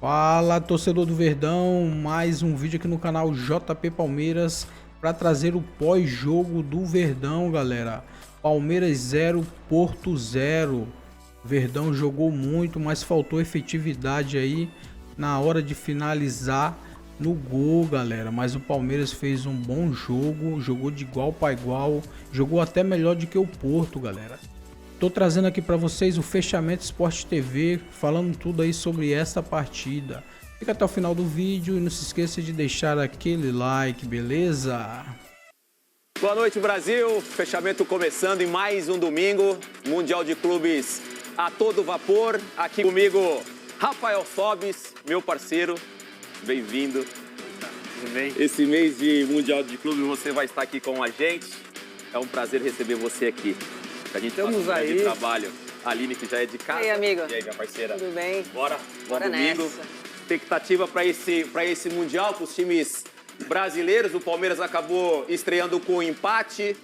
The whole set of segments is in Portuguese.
Fala, torcedor do Verdão, mais um vídeo aqui no canal JP Palmeiras para trazer o pós-jogo do Verdão, galera. Palmeiras 0, Porto 0. Verdão jogou muito, mas faltou efetividade aí na hora de finalizar no gol, galera. Mas o Palmeiras fez um bom jogo, jogou de igual para igual, jogou até melhor do que o Porto, galera. Tô trazendo aqui para vocês o Fechamento Sport TV, falando tudo aí sobre essa partida. Fica até o final do vídeo e não se esqueça de deixar aquele like, beleza? Boa noite, Brasil. Fechamento começando em mais um domingo. Mundial de Clubes a todo vapor. Aqui comigo, Rafael Sobis, meu parceiro. Bem-vindo. Tudo bem? Esse mês de Mundial de Clubes você vai estar aqui com a gente. É um prazer receber você aqui. A gente faz um grande trabalho. A Aline, que já é de casa. E aí, amigo? E aí, minha parceira? Tudo bem? Bora Nessa. domingo. Expectativa para esse Mundial, para os times brasileiros. O Palmeiras acabou estreando com um empate.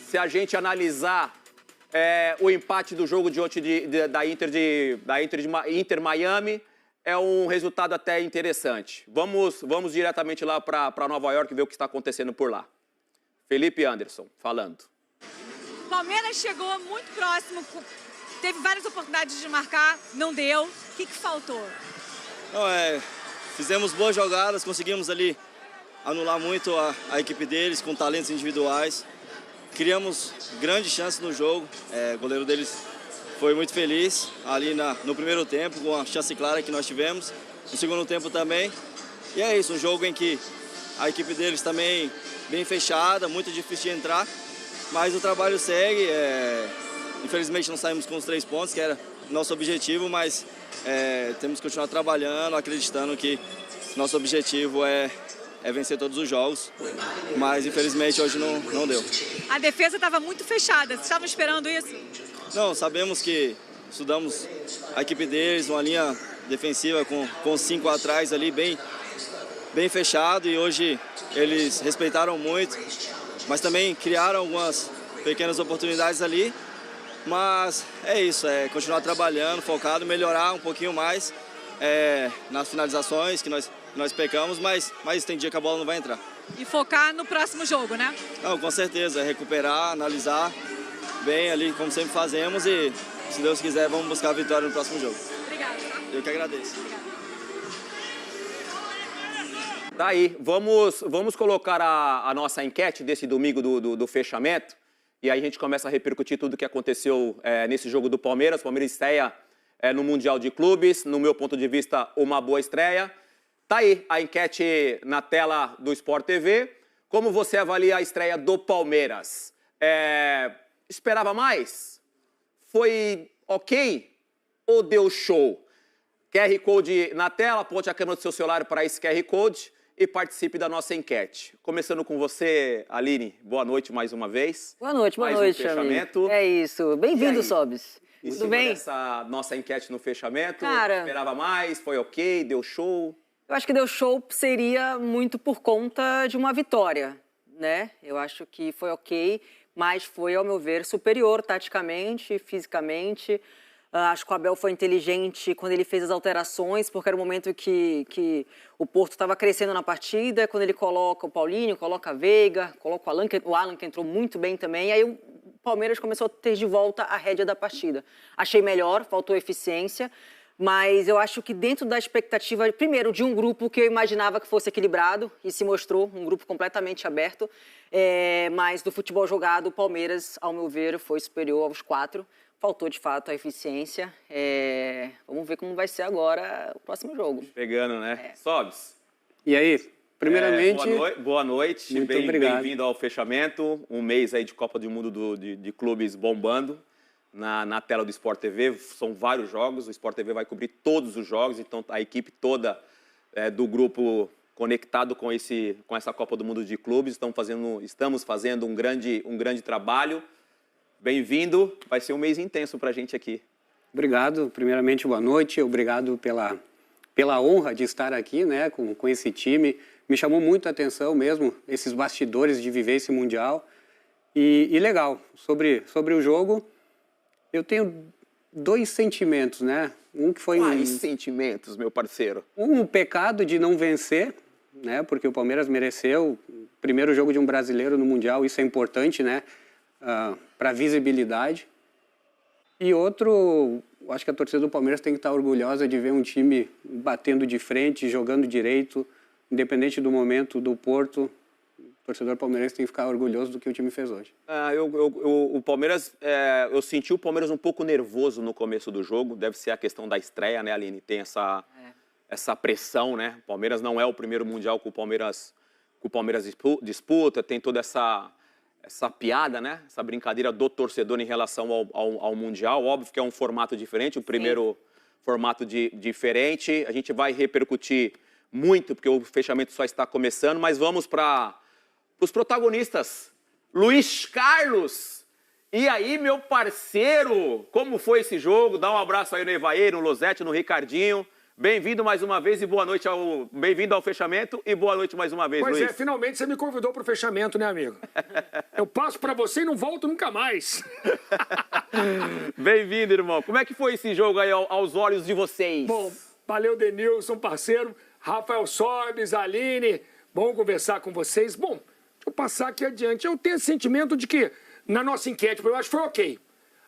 Se a gente analisar o empate do jogo de ontem da Inter Miami, é um resultado até interessante. Vamos diretamente lá para Nova York ver o que está acontecendo por lá. Felipe Anderson, falando. Palmeiras chegou muito próximo, teve várias oportunidades de marcar, não deu. O que faltou? Fizemos boas jogadas, conseguimos ali anular muito a equipe deles com talentos individuais. Criamos grandes chances no jogo, o goleiro deles foi muito feliz ali no primeiro tempo, com a chance clara que nós tivemos. No segundo tempo também. E é isso, um jogo em que a equipe deles também bem fechada, muito difícil de entrar. Mas o trabalho segue, infelizmente não saímos com os 3 pontos, que era nosso objetivo, mas temos que continuar trabalhando, acreditando que nosso objetivo é vencer todos os jogos, mas infelizmente hoje não deu. A defesa estava muito fechada, vocês estavam esperando isso? Não, sabemos que estudamos a equipe deles, uma linha defensiva com 5 atrás ali, bem fechado, e hoje eles respeitaram muito. Mas também criaram algumas pequenas oportunidades ali. Mas é isso, continuar trabalhando, focado, melhorar um pouquinho mais nas finalizações que nós pecamos, mas tem dia que a bola não vai entrar. E focar no próximo jogo, né? Não, com certeza, recuperar, analisar bem ali, como sempre fazemos, e se Deus quiser, vamos buscar a vitória no próximo jogo. Obrigada. Eu que agradeço. Tá aí, vamos colocar a nossa enquete desse domingo do fechamento, e aí a gente começa a repercutir tudo o que aconteceu nesse jogo do Palmeiras. O Palmeiras estreia no Mundial de Clubes, no meu ponto de vista, uma boa estreia. Tá aí a enquete na tela do Sport TV. Como você avalia a estreia do Palmeiras? Esperava mais? Foi ok? Ou deu show? QR Code na tela, aponte a câmera do seu celular para esse QR Code e participe da nossa enquete. Começando com você, Aline, boa noite mais uma vez. Boa noite, fechamento. amigo. É isso. Bem-vindo, Sobis. Tudo bem? Essa nossa enquete no fechamento. Cara, esperava mais? Foi ok? Deu show? Eu acho que deu show seria muito por conta de uma vitória, né? Eu acho que foi ok, mas foi, ao meu ver, superior taticamente, fisicamente. Acho que o Abel foi inteligente quando ele fez as alterações, porque era o momento que o Porto estava crescendo na partida, quando ele coloca o Paulinho, coloca a Veiga, coloca o Alan, que entrou muito bem também, aí o Palmeiras começou a ter de volta a rédea da partida. Achei melhor, faltou eficiência, mas eu acho que dentro da expectativa, primeiro, de um grupo que eu imaginava que fosse equilibrado, e se mostrou um grupo completamente aberto, mas do futebol jogado, o Palmeiras, ao meu ver, foi superior aos 4. Faltou, de fato, a eficiência. Vamos ver como vai ser agora o próximo jogo. Pegando, né? Sobs. E aí, primeiramente... Boa noite. Muito obrigado. Bem-vindo ao fechamento. Um mês aí de Copa do Mundo de clubes bombando na tela do Sport TV. São vários jogos. O Sport TV vai cobrir todos os jogos. Então, a equipe toda do grupo conectado com essa Copa do Mundo de clubes. Estamos fazendo um grande trabalho. Bem-vindo, vai ser um mês intenso para a gente aqui. Obrigado, primeiramente boa noite, obrigado pela honra de estar aqui, né, com esse time. Me chamou muito a atenção mesmo, esses bastidores de viver esse Mundial. E legal, sobre o jogo, eu tenho dois sentimentos, né? Um que foi Quais sentimentos, meu parceiro? um pecado de não vencer, né? Porque o Palmeiras mereceu o primeiro jogo de um brasileiro no Mundial, isso é importante, né? Para visibilidade. E outro, acho que a torcida do Palmeiras tem que estar orgulhosa de ver um time batendo de frente, jogando direito, independente do momento do Porto. O torcedor palmeirense tem que ficar orgulhoso do que o time fez hoje. O Palmeiras, eu senti o Palmeiras um pouco nervoso no começo do jogo. Deve ser a questão da estreia, né, Aline? Tem essa pressão, né? O Palmeiras não é o primeiro Mundial que o Palmeiras disputa. Tem toda essa piada, né? Essa brincadeira do torcedor em relação ao Mundial. Óbvio que é um formato diferente, o primeiro formato diferente. A gente vai repercutir muito, porque o fechamento só está começando, mas vamos para os protagonistas. Luiz Carlos, e aí, meu parceiro, como foi esse jogo? Dá um abraço aí no Evair, no Losete, no Ricardinho. Bem-vindo mais uma vez e boa noite bem-vindo ao fechamento e boa noite mais uma vez, Luiz. Pois é, finalmente você me convidou para o fechamento, né, amigo? Eu passo para você e não volto nunca mais. Bem-vindo, irmão. Como é que foi esse jogo aí aos olhos de vocês? Bom, valeu, Denilson, parceiro. Rafael Sobes, Aline, bom conversar com vocês. Bom, deixa eu passar aqui adiante. Eu tenho esse sentimento de que, na nossa enquete, eu acho que foi ok.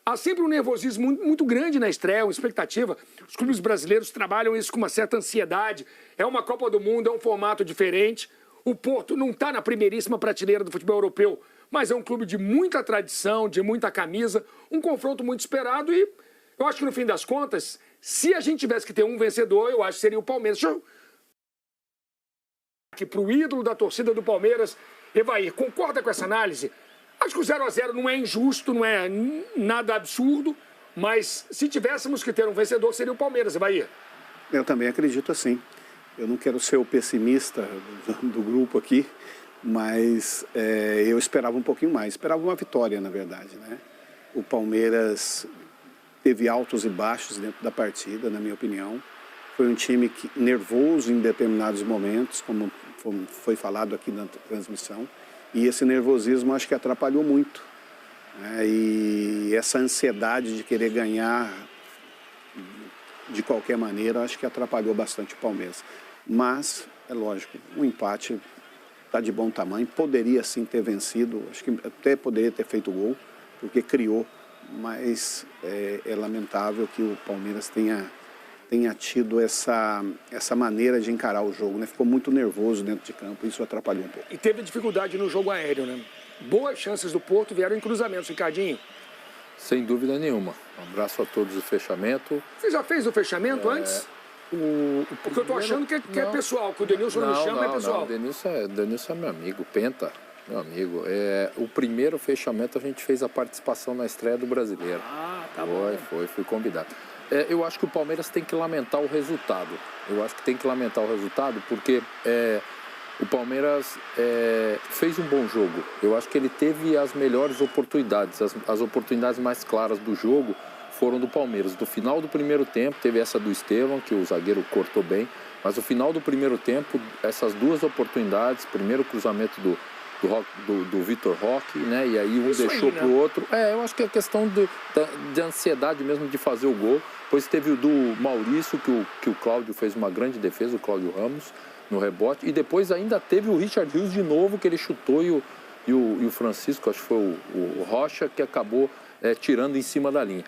Há sempre um nervosismo muito grande na estreia, uma expectativa. Os clubes brasileiros trabalham isso com uma certa ansiedade. É uma Copa do Mundo, é um formato diferente. O Porto não está na primeiríssima prateleira do futebol europeu, mas é um clube de muita tradição, de muita camisa, um confronto muito esperado e eu acho que, no fim das contas, se a gente tivesse que ter um vencedor, eu acho que seria o Palmeiras. Que para o ídolo da torcida do Palmeiras, Evair, concorda com essa análise? Acho que o 0-0 não é injusto, não é nada absurdo, mas se tivéssemos que ter um vencedor, seria o Palmeiras, Evair. Eu também acredito assim. Eu não quero ser o pessimista do grupo aqui, mas eu esperava um pouquinho mais. Esperava uma vitória, na verdade, né? O Palmeiras teve altos e baixos dentro da partida, na minha opinião. Foi um time nervoso em determinados momentos, como foi falado aqui na transmissão. E esse nervosismo acho que atrapalhou muito, né? E essa ansiedade de querer ganhar de qualquer maneira, acho que atrapalhou bastante o Palmeiras. Mas, é lógico, o empate está de bom tamanho, poderia sim ter vencido, acho que até poderia ter feito gol, porque criou, mas é lamentável que o Palmeiras tenha tido essa maneira de encarar o jogo, né? Ficou muito nervoso dentro de campo, isso atrapalhou um pouco. E teve dificuldade no jogo aéreo, né? Boas chances do Porto vieram em cruzamentos, Ricardinho. Sem dúvida nenhuma. Um abraço a todos do fechamento. Você já fez o fechamento antes? Porque eu tô achando que é pessoal, que o Denilson não me chama, é pessoal. Não, Denilson é meu amigo, Penta, meu amigo. O primeiro fechamento a gente fez a participação na estreia do Brasileiro. Ah, tá bom. Fui convidado. Eu acho que o Palmeiras tem que lamentar o resultado. Porque o Palmeiras fez um bom jogo. Eu acho que ele teve as melhores oportunidades. As oportunidades mais claras do jogo foram do Palmeiras. Do final do primeiro tempo, teve essa do Estevão, que o zagueiro cortou bem. Mas no final do primeiro tempo, essas duas oportunidades, primeiro cruzamento do Vitor Roque, né? E aí um deixou pro outro. Eu acho que é questão de ansiedade mesmo de fazer o gol. Depois teve o do Maurício, que o Cláudio fez uma grande defesa, o Cláudio Ramos, no rebote. E depois ainda teve o Richard Rios de novo, que ele chutou e o Francisco, acho que foi o Rocha, que acabou tirando em cima da linha.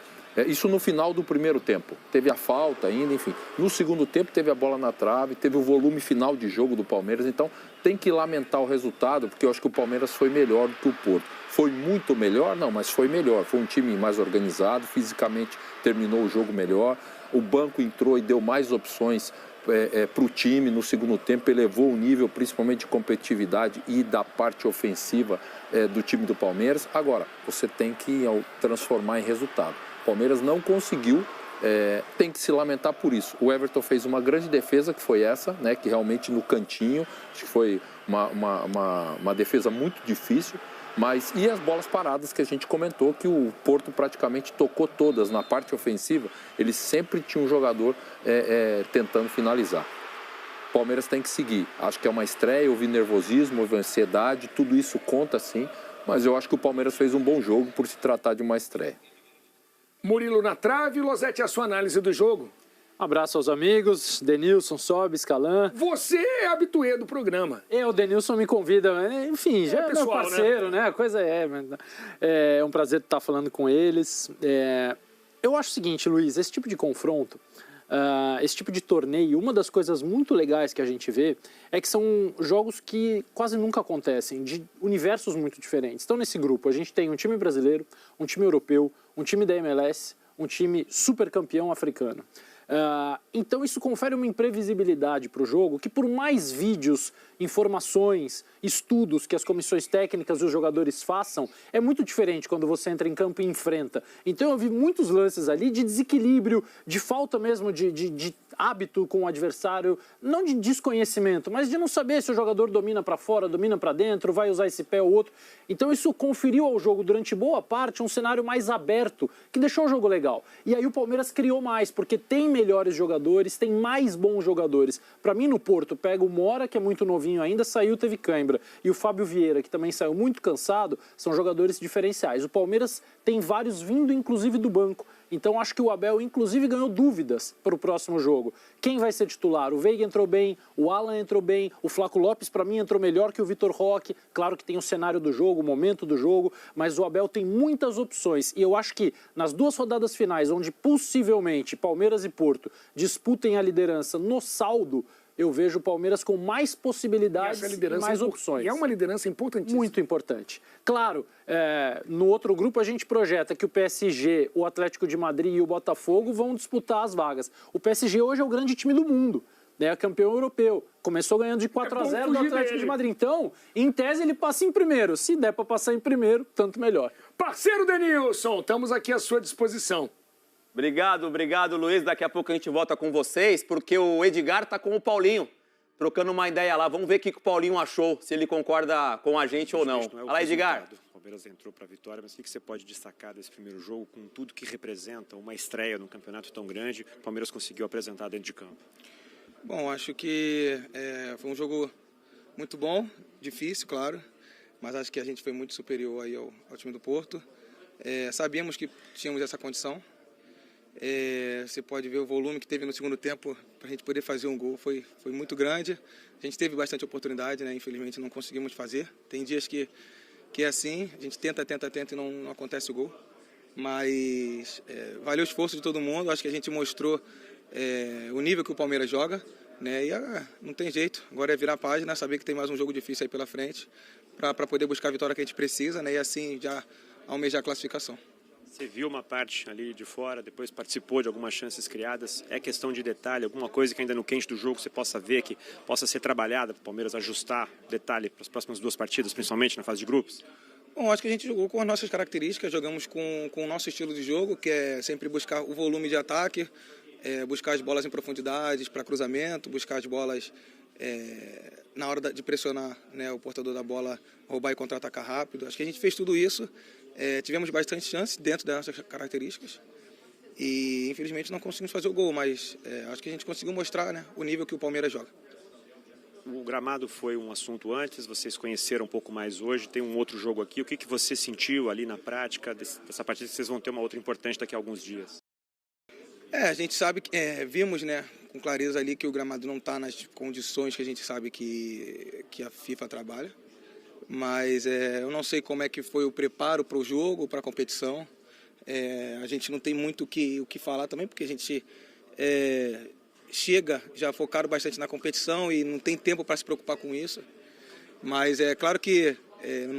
Isso no final do primeiro tempo. Teve a falta ainda, enfim. No segundo tempo teve a bola na trave, teve o volume final de jogo do Palmeiras. Então tem que lamentar o resultado, porque eu acho que o Palmeiras foi melhor do que o Porto. Foi muito melhor? Não, mas foi melhor. Foi um time mais organizado, fisicamente terminou o jogo melhor. O banco entrou e deu mais opções para o time no segundo tempo, elevou o nível, principalmente de competitividade e da parte ofensiva do time do Palmeiras. Agora, você tem que transformar em resultado. O Palmeiras não conseguiu, tem que se lamentar por isso. O Everton fez uma grande defesa, que foi essa, né, que realmente no cantinho, acho que foi uma defesa muito difícil. E as bolas paradas que a gente comentou, que o Porto praticamente tocou todas na parte ofensiva, ele sempre tinha um jogador tentando finalizar. O Palmeiras tem que seguir. Acho que é uma estreia, houve nervosismo, houve ansiedade, tudo isso conta sim, mas eu acho que o Palmeiras fez um bom jogo por se tratar de uma estreia. Murilo na trave. Losetti, a sua análise do jogo. Um abraço aos amigos, Denilson, Sobis, Calan. Você é habituê do programa. O Denilson me convida, enfim, já é meu pessoal, parceiro, né? A coisa é um prazer estar falando com eles. Eu acho o seguinte, Luiz, esse tipo de confronto, esse tipo de torneio, uma das coisas muito legais que a gente vê é que são jogos que quase nunca acontecem, de universos muito diferentes. Então, nesse grupo, a gente tem um time brasileiro, um time europeu, um time da MLS, um time super campeão africano. Então isso confere uma imprevisibilidade para o jogo que, por mais vídeos, informações, estudos que as comissões técnicas e os jogadores façam, é muito diferente quando você entra em campo e enfrenta. Então eu vi muitos lances ali de desequilíbrio, de falta mesmo de hábito com o adversário, não de desconhecimento, mas de não saber se o jogador domina para fora, domina para dentro, vai usar esse pé ou outro. Então isso conferiu ao jogo durante boa parte um cenário mais aberto, que deixou o jogo legal. E aí o Palmeiras criou mais, porque tem melhores jogadores, tem mais bons jogadores. Para mim, no Porto, pega o Mora, que é muito novinho ainda, saiu, teve cãibra, e o Fábio Vieira, que também saiu muito cansado, são jogadores diferenciais. O Palmeiras tem vários vindo, inclusive, do banco. Então, acho que o Abel, inclusive, ganhou dúvidas para o próximo jogo. Quem vai ser titular? O Veiga entrou bem, o Alan entrou bem, o Flaco Lopes, para mim, entrou melhor que o Vitor Roque. Claro que tem o cenário do jogo, o momento do jogo, mas o Abel tem muitas opções. E eu acho que nas duas rodadas finais, onde possivelmente Palmeiras e Porto disputem a liderança no saldo, eu vejo o Palmeiras com mais possibilidades e mais opções. E é uma liderança importantíssima. Muito importante. Claro, no outro grupo a gente projeta que o PSG, o Atlético de Madrid e o Botafogo vão disputar as vagas. O PSG hoje é o grande time do mundo, né? Campeão europeu. Começou ganhando de 4-0 do Atlético de Madrid. Então, em tese, ele passa em primeiro. Se der para passar em primeiro, tanto melhor. Parceiro Denilson, estamos aqui à sua disposição. Obrigado, Luiz. Daqui a pouco a gente volta com vocês, porque o Edgar tá com o Paulinho, trocando uma ideia lá. Vamos ver o que o Paulinho achou, se ele concorda com a gente ou não. Olha lá, Edgar. O Palmeiras entrou para a vitória, mas o que você pode destacar desse primeiro jogo, com tudo que representa uma estreia num campeonato tão grande, o Palmeiras conseguiu apresentar dentro de campo? Bom, acho que foi um jogo muito bom, difícil, claro, mas acho que a gente foi muito superior aí ao time do Porto. Sabíamos que tínhamos essa condição. Você pode ver o volume que teve no segundo tempo para a gente poder fazer um gol, foi muito grande. A gente teve bastante oportunidade, né? Infelizmente não conseguimos fazer. Tem dias que é assim, a gente tenta e não acontece o gol. Mas valeu o esforço de todo mundo, acho que a gente mostrou o nível que o Palmeiras joga, né? E não tem jeito, agora é virar a página, saber que tem mais um jogo difícil aí pela frente para poder buscar a vitória que a gente precisa, né? E assim já almejar a classificação. Você viu uma parte ali de fora, depois participou de algumas chances criadas. É questão de detalhe, alguma coisa que ainda no quente do jogo você possa ver, que possa ser trabalhada para o Palmeiras ajustar detalhe para as próximas duas partidas, principalmente na fase de grupos? Bom, acho que a gente jogou com as nossas características, jogamos com o nosso estilo de jogo, que é sempre buscar o volume de ataque, buscar as bolas em profundidades para cruzamento, buscar as bolas na hora de pressionar, né, o portador da bola, roubar e contra-atacar rápido. Acho que a gente fez tudo isso. Tivemos bastante chance dentro das nossas características e infelizmente não conseguimos fazer o gol, mas acho que a gente conseguiu mostrar, né, o nível que o Palmeiras joga. O gramado foi um assunto antes, vocês conheceram um pouco mais hoje, tem um outro jogo aqui. O que você sentiu ali na prática dessa partida, que vocês vão ter uma outra importante daqui a alguns dias? A gente sabe que vimos, né, com clareza ali que o gramado não está nas condições que a gente sabe que a FIFA trabalha. Mas eu não sei como é que foi o preparo para o jogo, para a competição. A gente não tem muito o que falar também, porque a gente chega já focado bastante na competição e não tem tempo para se preocupar com isso. Mas é claro que, no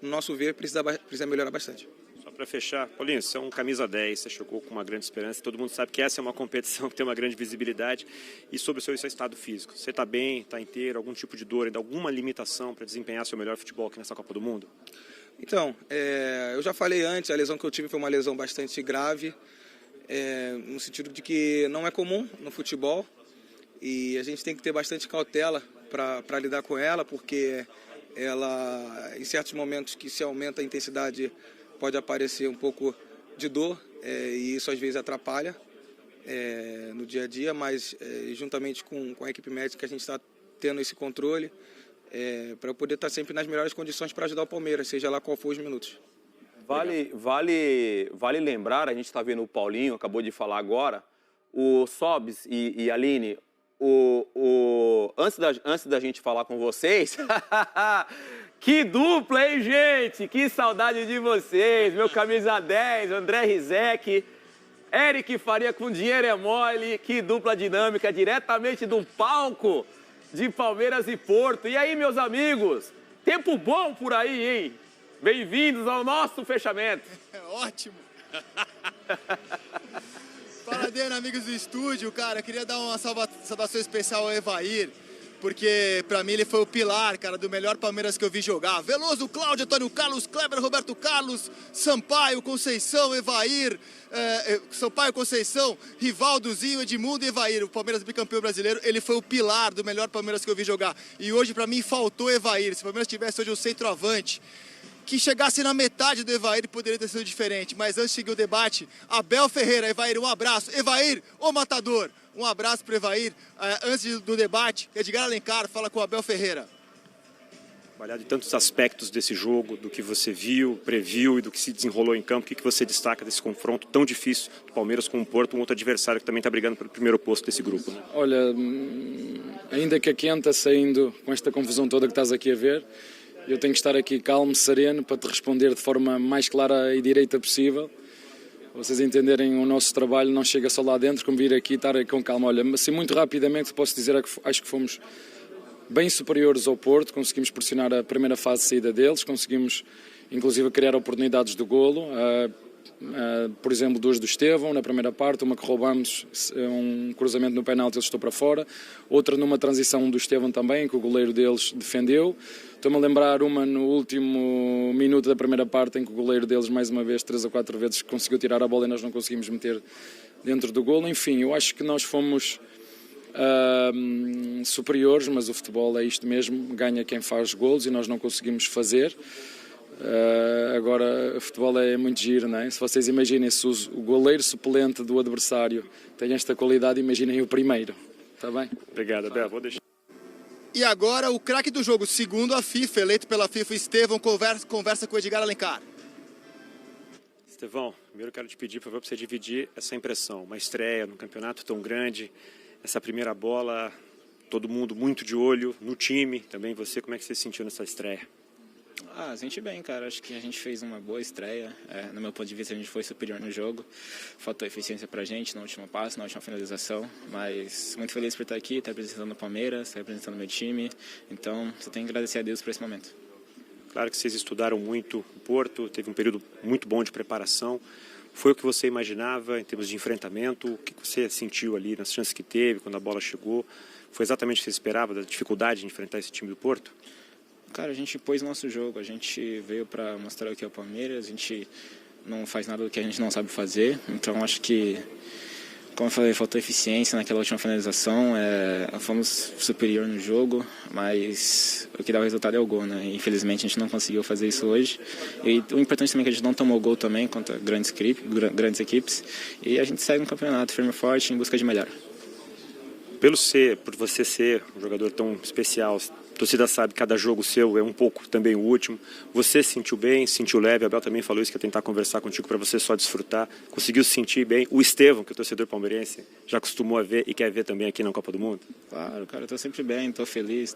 nosso ver, precisa melhorar bastante. Só para fechar, Paulinho, você é um camisa 10, você chegou com uma grande esperança, todo mundo sabe que essa é uma competição que tem uma grande visibilidade. E sobre o seu estado físico, você está bem, está inteiro, algum tipo de dor, ainda alguma limitação para desempenhar seu melhor futebol aqui nessa Copa do Mundo? Então, eu já falei antes, a lesão que eu tive foi uma lesão bastante grave, no sentido de que não é comum no futebol e a gente tem que ter bastante cautela para lidar com ela, porque ela, em certos momentos que se aumenta a intensidade, pode aparecer um pouco de dor e isso às vezes atrapalha no dia a dia, mas juntamente com a equipe médica a gente está tendo esse controle para poder estar sempre nas melhores condições para ajudar o Palmeiras, seja lá qual for os minutos. Vale lembrar, a gente está vendo o Paulinho, acabou de falar agora, o Sobs e Aline, antes da gente falar com vocês, que dupla, hein, gente? Que saudade de vocês, meu camisa 10, André Rizek, Eric Faria com Dinheiro é Mole, que dupla dinâmica, diretamente do palco de Palmeiras e Porto. E aí, meus amigos, tempo bom por aí, hein? Bem-vindos ao nosso fechamento. Ótimo. Fala, Dena, amigos do estúdio. Cara, eu queria dar uma saudação especial ao Evair, porque pra mim ele foi o pilar, cara, do melhor Palmeiras que eu vi jogar. Veloso, Cláudio, Antônio Carlos, Kleber, Roberto Carlos, Sampaio, Conceição, Evair, Sampaio, Conceição, Rivaldozinho, Edmundo e Evair. O Palmeiras bicampeão brasileiro, ele foi o pilar do melhor Palmeiras que eu vi jogar. E hoje pra mim faltou Evair. Se o Palmeiras tivesse hoje um centroavante que chegasse na metade do Evair, poderia ter sido diferente. Mas antes de seguir o debate, Abel Ferreira, Evair, um abraço. Evair, o matador. Um abraço para o Evair. Antes do debate, Edgar Alencar fala com o Abel Ferreira. Trabalhar de tantos aspectos desse jogo, do que você viu, previu e do que se desenrolou em campo, o que você destaca desse confronto tão difícil do Palmeiras com o Porto, um outro adversário que também está brigando pelo primeiro posto desse grupo, né? Olha, ainda que a quenta saindo com esta confusão toda que estás aqui a ver, eu tenho que estar aqui calmo, sereno, para te responder de forma mais clara e direita possível. Vocês entenderem o nosso trabalho, não chega só lá dentro, como vir aqui e estar com calma. Olha, assim, muito rapidamente posso dizer que acho que fomos bem superiores ao Porto, conseguimos pressionar a primeira fase de saída deles, conseguimos inclusive criar oportunidades de golo. Por exemplo, duas do Estevão na primeira parte, uma que roubamos, um cruzamento no penalti, ele estou para fora, outra numa transição do Estevão também, que o goleiro deles defendeu. Estou-me a lembrar uma no último minuto da primeira parte, em que o goleiro deles mais uma vez, 3 ou 4 vezes, conseguiu tirar a bola e nós não conseguimos meter dentro do golo. Enfim, eu acho que nós fomos superiores, mas o futebol é isto mesmo, ganha quem faz golos e nós não conseguimos fazer. Agora, o futebol é muito giro, não é? Se vocês imaginem, se o goleiro suplente do adversário tem esta qualidade, imaginem o primeiro. Está bem? Obrigado, Abel. Vou deixar. E agora, o craque do jogo, segundo a FIFA, eleito pela FIFA, Estevão, conversa com o Edgar Alencar. Estevão, primeiro quero te pedir, por favor, para você dividir essa impressão. Uma estreia num campeonato tão grande, essa primeira bola, todo mundo muito de olho no time. Também você, como é que você se sentiu nessa estreia? Senti bem, cara. Acho que a gente fez uma boa estreia. No meu ponto de vista, a gente foi superior no jogo. Faltou eficiência pra gente no último passo, na última finalização. Mas muito feliz por estar aqui, estar representando o Palmeiras, estar representando o meu time. Então, só tenho que agradecer a Deus por esse momento. Claro que vocês estudaram muito o Porto, teve um período muito bom de preparação. Foi o que você imaginava em termos de enfrentamento? O que você sentiu ali nas chances que teve, quando a bola chegou? Foi exatamente o que você esperava, da dificuldade de enfrentar esse time do Porto? Cara, a gente pôs nosso jogo, a gente veio para mostrar o que é o Palmeiras, a gente não faz nada do que a gente não sabe fazer, então acho que, como eu falei, faltou eficiência naquela última finalização, fomos superior no jogo, mas o que dá o resultado é o gol, né? Infelizmente a gente não conseguiu fazer isso hoje, e o importante também é que a gente não tomou gol também contra grandes equipes, e a gente segue no campeonato firme e forte em busca de melhor. Por você ser um jogador tão especial, a torcida sabe que cada jogo seu é um pouco também o último. Você se sentiu bem, se sentiu leve. Abel também falou isso, que ia tentar conversar contigo para você só desfrutar. Conseguiu se sentir bem. O Estevão, que é o torcedor palmeirense, já acostumou a ver e quer ver também aqui na Copa do Mundo? Claro, cara, eu tô sempre bem, estou feliz,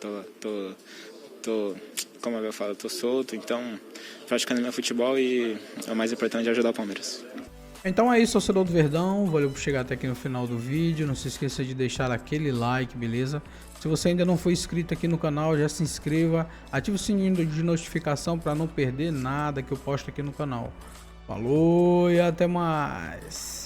como a Abel fala, estou solto. Então, praticando meu futebol e o mais importante é ajudar o Palmeiras. Então é isso, torcedor do Verdão, valeu por chegar até aqui no final do vídeo, não se esqueça de deixar aquele like, beleza? Se você ainda não foi inscrito aqui no canal, já se inscreva, ative o sininho de notificação para não perder nada que eu posto aqui no canal. Falou e até mais!